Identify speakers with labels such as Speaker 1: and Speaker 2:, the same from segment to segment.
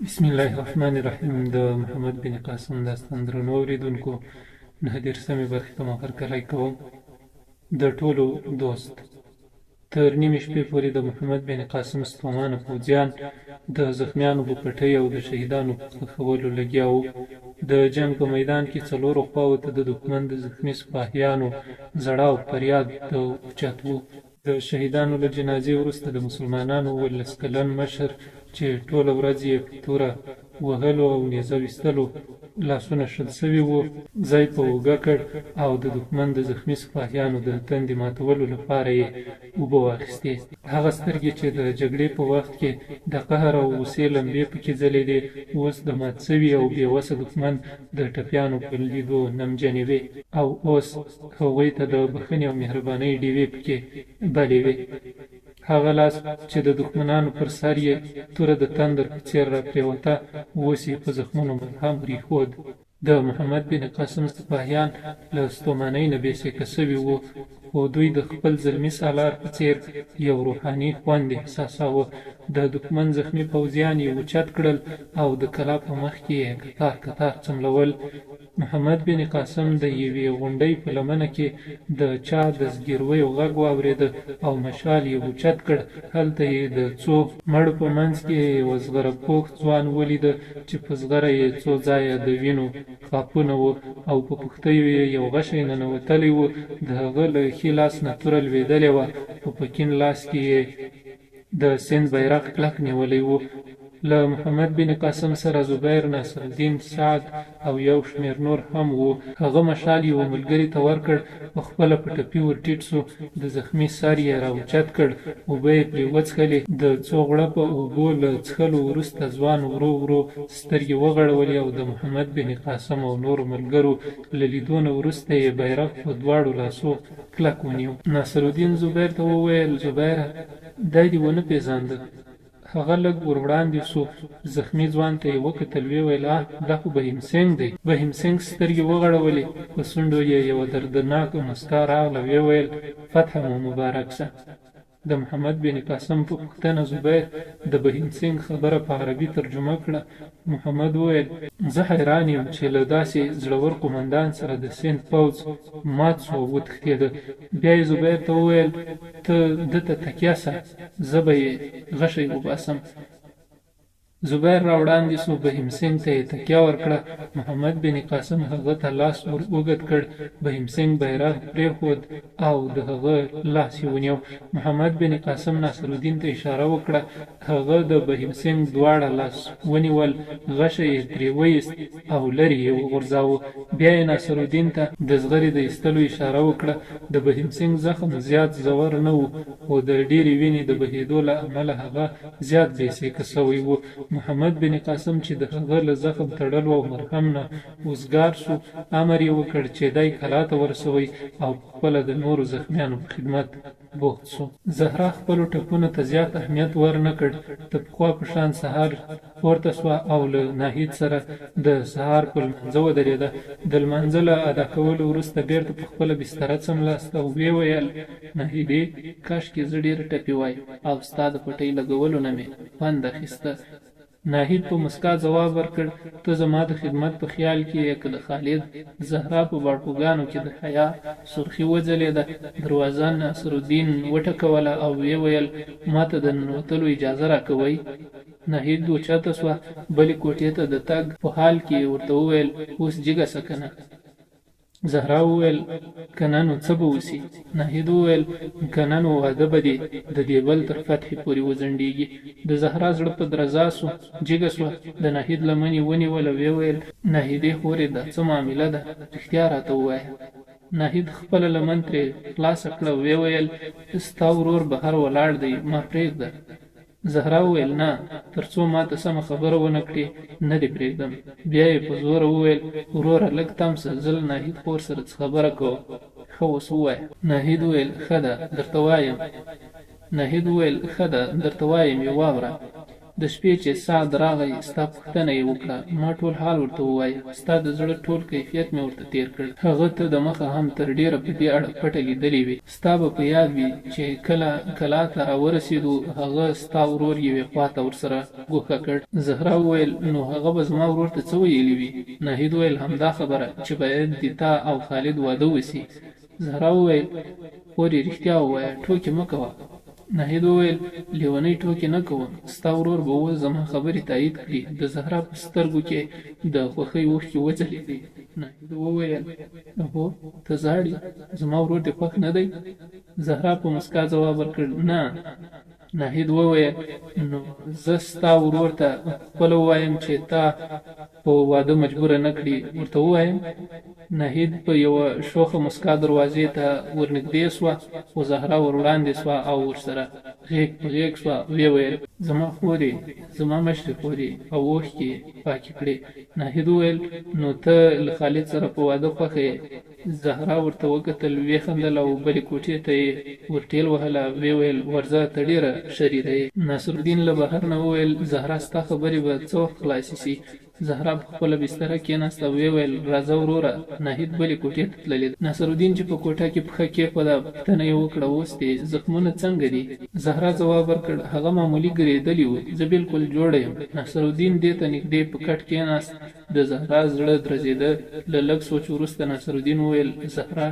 Speaker 1: بسم الله الرحمن الرحیم. د محمد بن قاسم داستان درنو اوریدونکو، 9 برخې ته مو هرکلی کوم. د ټولو دوست. تر نیمې شپې پورې د محمد بن قاسم ستومانه پوځیان د زخمیانو په پټۍ او د شهیدانو په ښخولو لګیا وو. د جنګ په میدان کې څلورو خواوو ته د دښمن د زخمي سپاهیانو زړه او فریاد اوچت وو. د شهیدانو له جنازې وروسته د مسلمانانو 18 کلن مشر چې ټوله ورځ یې په توره وهلو او نیزه ویستلو لاسونه شل سوي وو، ځای په اوږه کړ او د دښمن د زخمي سپاهیانو د تندې ماتولو لپاره یې اوبه واخیستې. هغه سترګې چې د جګړې په وخت کې د قهر او غوسې لمبې پکې ځلېدې، اوس د مات سوي او بېوسه دښمن د ټپیانو په لیدو نمجنې وې، او اوس هغوی ته د بښنې او مهربانۍ ډېوې پکې بلې وې. هغه لاس چې د دښمنانو پر سر یې توره د تندر په څېر را پرېوته، اوس یې په زخمونو مرهم پرېښود. د محمد بن قاسم سپاهیان له ستومانۍ نه بېسېکه سوي وو، خو دوی د خپل زلمي سالار په څېر یو روحاني خوند احساساوه. د دښمن زخمي پوځیان یې اوچت کړل او د کلا په مخ کې یې کتار کتار څملول. محمد بن قاسم د یوې غونډۍ په لمنه کې د چا د زګیرویو غږ واورېده او مشال یې اوچت کړ. هلته یې د څو مړو په منځ کې یوه زغره پوښ ځوان ولیده چې په زغره یې څو ځایه د وینو خاپونه وو او په پښتیو یې یو غشی ننوتلی و. د هغه له ښي لاس نه توره لوېدلې وه، په پکین لاس کې یې د سند بیرغ کلک نیولی و. له محمد بن قاسم سره زبیر، ناصرالدین، سعد او یو شمېر نور هم وو. هغه مشال یوه ملګري ته ورکړ، په خپله په ټپي ور ټیټ سو، د زخمي سر یې راوچت کړ، اوبه یې پرې وڅښلې. د څو غړپه اوبو له څښلو وروسته ځوان ورو ورو سترګې وغړولې او د محمد بن قاسم او نورو ملګرو له لیدو نه وروسته یې بیرغ په دواړو لاسو کلک ونیو. ناصرالدین زبیر ته وویل: زبیره، دی دې ونه پېژانده؟ هغه لږ ور وړاندې سو، زخمي ځوان ته یې وکتل، ویې ویل: دا خو بهیم سنګ دی. بهیم سنګ سترګې وغړولې، په شونډو یې یوه دردناکه مسکا راغله. ویې ویل: فتحه مو مبارک شه. د محمد بن قاسم په پوښتنه زبیر د بهیم سنګ خبره په عربي ترجمه کړه. محمد وویل: زه حیران یم چې له داسې زړور قومندان سره د سند پوځ مات سو او وتښتېده. بیا یې زبیر ته وویل: ته ده ته تکیه سه، زه به یې غشی وباسم. زبیر را وړاندې سو، بهیم سنګ ته یې تکیه ورکړه. محمد بن قاسم هغه ته لاس ور اوږد کړ. بهیم سنګ بیرغ پرېښود او د هغه لاس یې ونیو. محمد بن قاسم ناصرالدین ته اشاره وکړه. هغه د بهیم سنګ دواړه لاس ونیول، غشی یې ترې وایست او لرې یې وغورځاوه. بیا یې ناصرالدین ته د زغرې د ایستلو اشاره وکړه. د بهیم سنګ زخم زیات ژور نه و، خو د ډېرې وینې د بهېدو له امله هغه زیات بېسېکه سوی و. محمد بن قاسم چې د هغه له زخم تړلو او مرهم نه وزګار سو، امر یې وکړ چې دی کلا ته ورسوي او پخپله د نورو زخمیانو په خدمت بوخت سو. زهرا خپلو ټپونو ته زیات اهمیت ور نه کړ. د پخوا په شان سهار پورته سوه او له ناهید سره د سهار په لمانځه ودرېده. د لمانځه له ادا کولو وروسته بېرته په خپله بستره څملاسته او ویې ویل: ناهیدې، کاشکې زه ډېره ټپي وای او ستا د پټۍ لګولو نه مې خوند اخیسته. ناهید په مسکا ځواب ورکړ: ته زما د خدمت په خیال کې یې که د خالد؟ زهرا په باړخوګانو کې د حیا سرخي وځلېده. دروازه ناصرالدین وټکوله او ویې ویل: ما ته د ننوتلو اجازه راکوئ؟ ناهید اوچته سوه. بلې کوټې ته د تګ په حال کې یې ورته وویل: اوس جګه سه که نه؟ زهرا وویل: که نه نو څه به وسي؟ ناهید وویل: که نه نو واده به دې د دې بل تر فتحې پورې وځنډېږي. د زهرا زړه په درزا سو، جګه سوه، د ناهید لمن یې ونیوله. ویې ویل: ناهیدې خورې، دا څه معامله ده؟ رښتیا راته ووایه. ناهید خپله لمن ترې خلاصه کړه. ویې ویل: ستا ورور بهر ولاړ دی، ما پرېږده. زهرا وویل: نه، تر څو ما ته سمه خبره ونه کړې نه دې پرېږدم. بیا یې په زوره وویل: وروره لږ تم سه، زه له ناهید خور سره څه خبره کوم. ښه اوس ووایه. ناهید وویل: ښه ده، درته وایم. ناهید وویل: ښه ده، درته وایم، یې واوره. د شپې چې سعد راغی ستا پوښتنه یې وکړه ما ټول حال ورته ووایه ستا د زړه ټول کیفیت مې ورته تیر کړ هغه ته د مخه هم تر ډیره په دې اړه پټه لیدلې وي ستا به په یاد وي چې کله کلا ته راورسېدو هغه ستا ورور یوې خواته ورسره ګوښه کړ زهرا وویل نو هغه به زما ورور ته څه ویلي وي ناهید وویل همدا خبره چې باید د تا او خالد واده وسي زهرا وویل خورې رښتیا ووایه ټوکې مه کوه ناهید وویل لیونۍ ټوکې نه کوم ستا ورور به اوس زما خبرې تایید کړي د زهرا په سترګو کې د خوښۍ اوښکې وځلېدې ناهید وویل هو ته ژاړې زما ورور دې خوښ نه دی زهرا په مسکا ځواب ورکړ نه ناهید وویل نو زه ستا ورور ته خپله ووایم چې تا په واده مجبوره نه کړي ورته ووایم ناهید په یوه شوخه مسکا دروازې ته ورنږدې سوه خو زهرا ور وړاندې سوه او ورسره غیږ په غیږ سوه ویې ویل زما خورې زما مشرې خورې او اوښکې پاکې کړې ناهید وویل نو ته له خالد سره په واده خوښه یې زهرا ورته وکتل ویې خندل او بلې کوټې ته یې ورټېل وهله ویې ویل ورځه ته ډېره شریره یې ناصرالدین له بهر نه وویل زهرا ستا خبرې به څه وخت خلاصې سي زهرا په خپله بستره کېناسته ویې ویل راځه وروره ناهید بلې کوټې ته تللې ده ناصرالدین چې په کوټه کې پښه کېښوده پوښتنه یې وکړه اوس دې زخمونه څنګه دي زهرا ځواب ورکړ هغه معمولي ګرېدلي وو زه بالکل جوړه یم ناصرالدین دې ته نږدې په کټ کېناست د زهرا زړه درزېده له لږ سوچ وروسته ناصرالدین وویل زهرا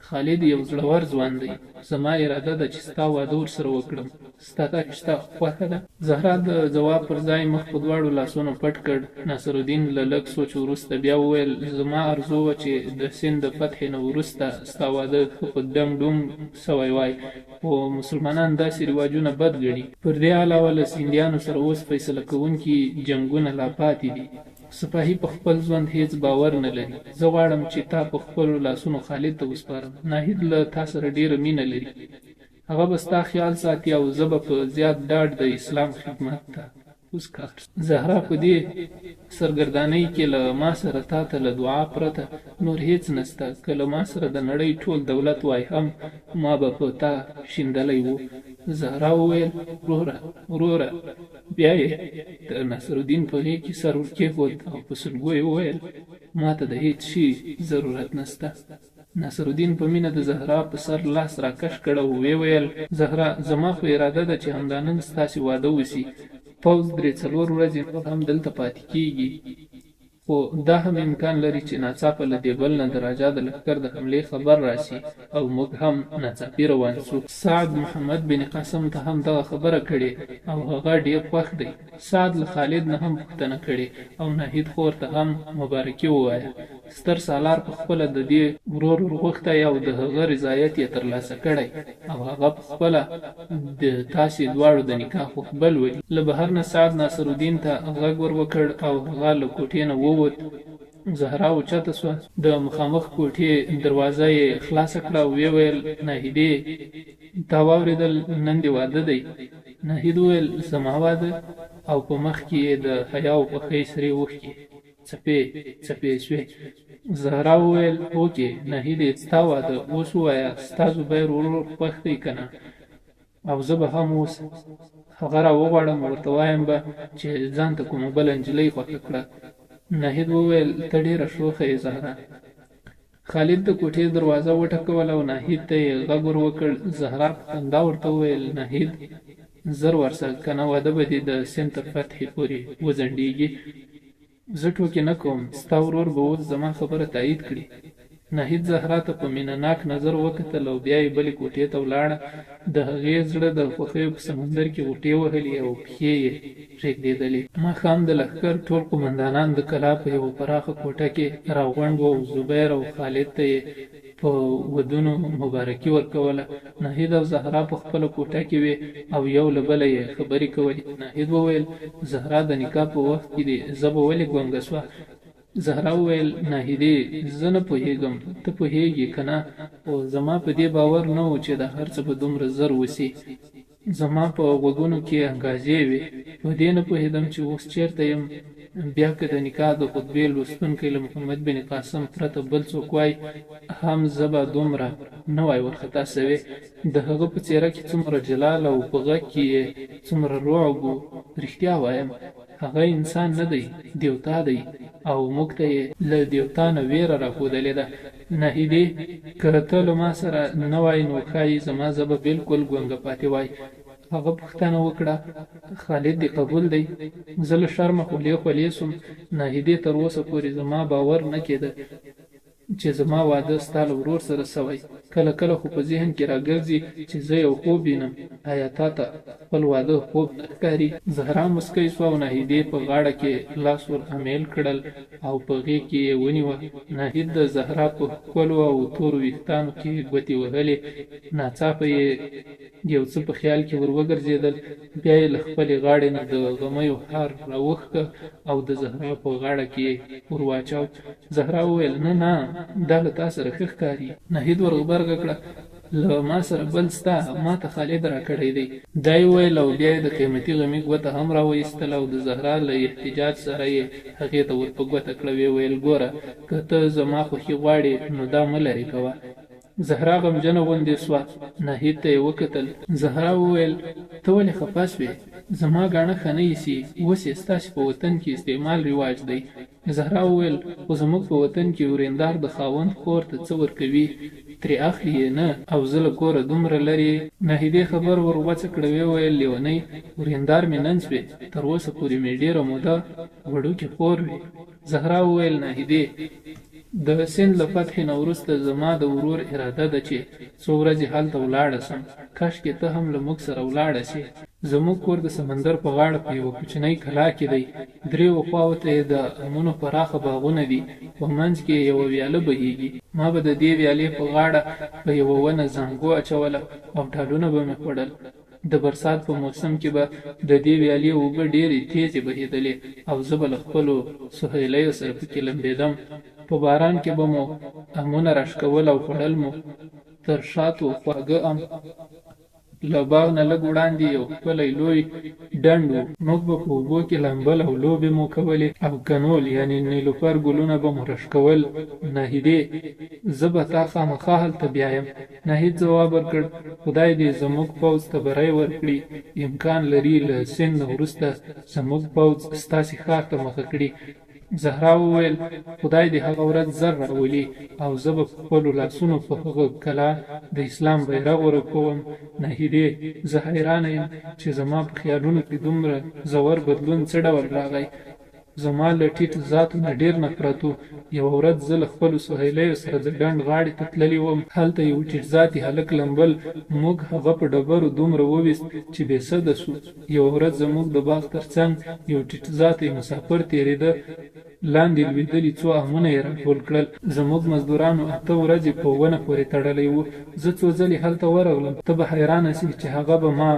Speaker 1: خالد یو زړور ځوان دی زما اراده ده چې ستا واده ورسره وکړم ستا دا شته خوښه ده زهرا د ځواب پر ځای مخ په دواړو لاسونو پټ کړ ناصرالدین له لږ سوچ وروسته بیا وویل زما ارزو وه چې د سیند د فتحې نه وروسته ستا واده ښه په دنګ ډونګ سوی وای خو مسلمانان داسې رواجونه بد ګڼي پر دې علاوه له سیندیانو سره اوس فیصله کوونکي جنګونه لا پاتې دي سپاهي په خپل ژوند هیڅ باور نه لري زه غواړم چې تا په خپلو لاسونو خالد ته وسپارم ناهید له تا سره ډیره مینه لري هغه به ستا خیال ساتي او زه به په زیات ډاډ د اسلام خدمت ته زهرا په دې سرګردانۍ کې له ما سره تا ته له دعا پرته نور هیڅ نسته که له ما سره د نړۍ ټول دولت وای هم ما به په تا شیندلی و زهرا وویل وروره بیا یې د ناصرالدین په غېږ کې سر ورکېښود او په سلګو یې وویل ما ته د هیڅ شي ضرورت نسته ناصرالدین په مینه د زهرا په سر لاس راکش کړ او ویې ویل زهرا زما خو اراده ده چې همدا نن ستاسې واده وسي پوځ 3-4 ورځې نور هم دلته پاتې کېږي خو دا هم امکان لري چې ناڅاپه له دې بل نه د راجا د لښکر د حملې خبر راسي او موږ هم ناڅاپي روان سو سعد محمد بن قاسم ته هم دغه خبره کړې او هغه ډېر خوښ دی سعد له خالد نه هم پوښتنه کړې او ناهید خور ته هم مبارکي ووایه ستر سالار په خپله د دې ورور ورغوښتی او د هغه رضایت یې ترلاسه کړی او هغه په خپله د تاسې دواړو د نکاح خطبه لولي له بهر نه سعد ناصرالدین ته غږ ور وکړ او هغه له کوټې نه ووت زهرا اوچته سوه د مخامخ کوټې دروازه یې خلاصه کړه او ویې ویل ناهیدې تا واورېدل نن دې واده دی ناهید وویل زما واده او په مخ کې یې د حیا او خوښۍ سرې اوښکې څپې سوې زهرا وویل اوکې ناهیدې ستا واده اوس ووایه ستا زبیر ورور خوښ دی که نه او زه به هم اوس هغه راوغواړم ورته وایم به چې ځان ته کومه بله نجلۍ خوښه کړه ناهید وویل ته ډېره شوخه یې زهرا خالد د کوټې دروازه وټکوله او ناهید ته یې غږ ور وکړ زهرا په خندا ورته وویل ناهید زر ورسه که نه واده به دې د سیند تر فتحې پورې وځنډېږي زه ټوکې نه کوم ستا ورور به اوس زما خبره تایید کړي ناهید زهرا ته په مینه ناک نظر وکتل او بیا یې بلې کوټې ته ولاړه د هغې زړه د خوښیو په سمندر کې غوټې وهلې او پښې یې رېږدېدلې ماښام د لښکر ټول قمندانان د کلا په یوه پراخه کوټه کې راغونډ وو او زبیر او خالد ته یې په ودونو مبارکي ورکوله ناهید او زهرا په خپله کوټه کې وې او یو له بله یې خبرې کولې ناهید وویل زهرا د نکاح په وخت کې دې زه به ولې ګونګه سوه زهرا وویل ناهیدې زه نه پوهېږم ته پوهېږې که نه خو زما په دې باور نه و چې دا هر څه به دومره زر وسي زما په غوږونو کې انګازې وې. په دې نه پوهېدم چې اوس چېرته یم. بیا که د نکاح د خطبې لوستونکی له محمد بن قاسم پرته بل څوک وای، هم زه به دومره نه وای ورخطا سوی. د هغه په څېره کې څومره جلال او په غږ کې یې څومره رعب و. رښتیا وایم، هغه انسان نه دی، دیوتا دی، او موږ ته یې له دیوتا نه ویره راښودلې ده. ناهیدې، که ته له ما سره نه وای نو ښایي زما زه به بلکل ګونګه پاتې وای. هغه پوښتنه وکړه: خالد دې قبول دی؟ زه له شرمه خولې خولې سوم. ناهیدې تر اوسه پورې زما باور نه کېده چې زما واده ستا له ورور سره سوی. کله کله خو په ذهن کې راګرځي چې زه یو خوب وینم. آیا تا ته خپل واده خوب نه ښکاري؟ زهرا مسکی سوه او ناهیدې په غاړه کې لاس ور امیل کړل او په غېږ کې یې ونیوه. ناهید د زهرا په ښکلو او تورو ویښتانو کې ګوتې وهلې. ناڅاپه یې یو څه په خیال کې ور وګرځېدل. بیا یې له خپلې غاړې نه د غمیو هار راوښکه او د زهرا په غاړه کې یې ور واچاو. زهرا وویل: نه نه، دا له تا سره ښه ښکاري. ناهید ور غبرګه کړه: له ما سره بل ستا، ما ته خالد راکړی دی. دا یې وویل او بیا یې د قیمتي غمي ګوته هم راوایستله او د زهرا له احتجاج سره یې هغې ته ور په ګوته کړه. ویې ویل: ګوره، که ته زما خوښي غواړې نو دا مه لرې کوه. زهرا غمجنه غوندې سوه. ناهید ته یې وکتل. زهرا وویل: ته ولې خفه سوې؟ زما ګاڼه ښه نه ایسي. اوس یې ستاسې په وطن کې استعمال رواج دی. زهرا وویل: خو زموږ په وطن کې ورېندار د خاوند خور ته څه ورکوي، ترې اخلي یې نه، او زه له کوره دومره لرې. ناهیدې خبر ور وڅه کړه. ویې ویل: لیونۍ، ورېندار مې نن سوې، تر اوسه پورې مې ډېره موده وړوکې خور وې. زهرا وویل: ناهیدې، د سند له فتحې نه وروسته زما د ورور اراده ده چې څو ورځې هلته ولاړه سم. کاشکې ته هم له موږ سره ولاړه شې. زموږ کور د سمندر په غاړه په یوه کوچنۍ کلا کې دی. دریو خواوو ته یې د امونو پراخه باغونه دي. په منځ کې یوه ویاله بهیږي. ما به د دې ویالې په غاړه په یوه ونه زانګو اچوله او ډالونه به مې خوړل. د برسات په موسم کې به د دې ویالې اوبه ډېرې تیزې بهېدلې او زه به له خپلو سهیلیو سره پکې لمبېدم. په باران کې به مو امونه راښکول او خوړل مو. تر شاتو خواږه ام. له باغ نه لږ وړاندې یو ښکلی لوی ډنډ و. موږ به په اوبو کې لامبل او لوبې مو کولې او کنول، یعنې نیلوفر ګلونه به مو رشکول. ناهیدې، زه به تا خامخا هلته بیایم. ناهید ځواب ورکړ: خدای دې زموږ پوځ ته بری ورکړي. امکان لري له سند نه وروسته زموږ پوځ ستاسې ښار ته مخه کړي. زهرا وویل: خدای دې هغه ورځ زر راولي او زه به په خپلو لاسونو په هغه کلا د اسلام بیرغ ورپوم. ناهیدې، زه حیرانه یم چې زما په خیالونو کې دومره ژور بدلون څه ډول راغی. زما له ټیټ ذاتو نه ډېر نفرت و. یوه ورځ زه له خپلو سهیلیو سره د ډنډ غاړې ته تللی وم. هلته یو ټیټ ذاتي هلک لمبل. موږ هغه په ډبرو دومره وویست چې بې سده سو. یوه ورځ زموږ د باغ تر څنګ یو ټیټ ذاتی مسافر تېرېده. لاندې لوېدلي څو امونه یې راټول کړل. زموږ مزدورانو 8 ورځې په ونه پورې تړلی و. زه څو ځلې هلته ورغلم. ته به حیرانه سې چې هغه به ما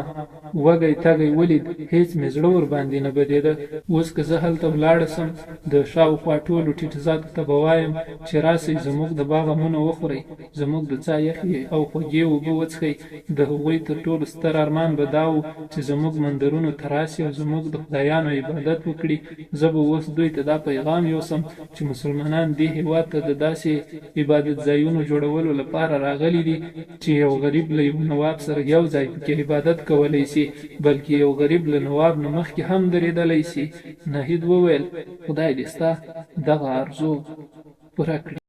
Speaker 1: وږی تږی ولید. هېڅ مې زړه ورباندې نه بدېده. اوس که زه هلته ولاړه سم، د شاوخوا ټولو ټیټ ذاتو ته به وایم چې راسئ زموږ د باغ امونه وخورئ، زموږ د څا یخې او خوږې اوبه وڅښئ. د هغوی تر ټولو ستر ارمان به دا و چې زموږ مندرونو ته راسي او زموږ د خدایانو عبادت وکړي. زه به اوس دوی ته دا پیغام یوسم چې مسلمانان دې هېواد ته د داسې عبادت ځایونو جوړولو لپاره راغلي دي چې یو غریب له یو نواب سره یو ځای پکې عبادت کولی سي، بلکې یو غریب له نواب نه مخکې هم درېدلی سي. ناهید وویل: خدای دې ستا دغه آرزو پوره کړي.